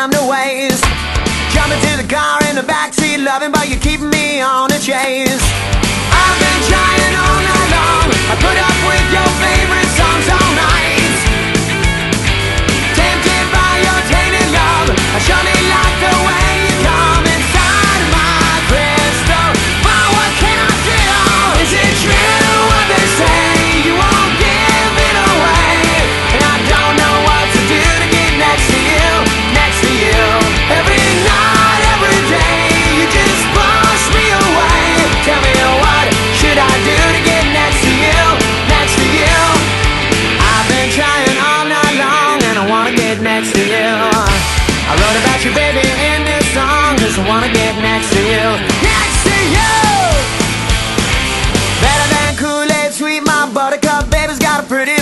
time to waste. Jump into the car in the backseat, loving, but you're keeping me on a chase. I've been trying all night long, I put up with your favorite songs all night. Tempted by your tainted love, I surely like the way you come inside my crystal. But what can I do? Is it true what they say? You won't give it away. And I don't know what to do to get next to you, next to you. Every night, every day, you just push me away. Tell me what should I do to get next to you, next to you? I've been trying all night long and I wanna get next to you. I wrote about you, baby, in this song, 'cause I wanna get next to you, next to you. Better than Kool-Aid, sweet my buttercup, baby's got a pretty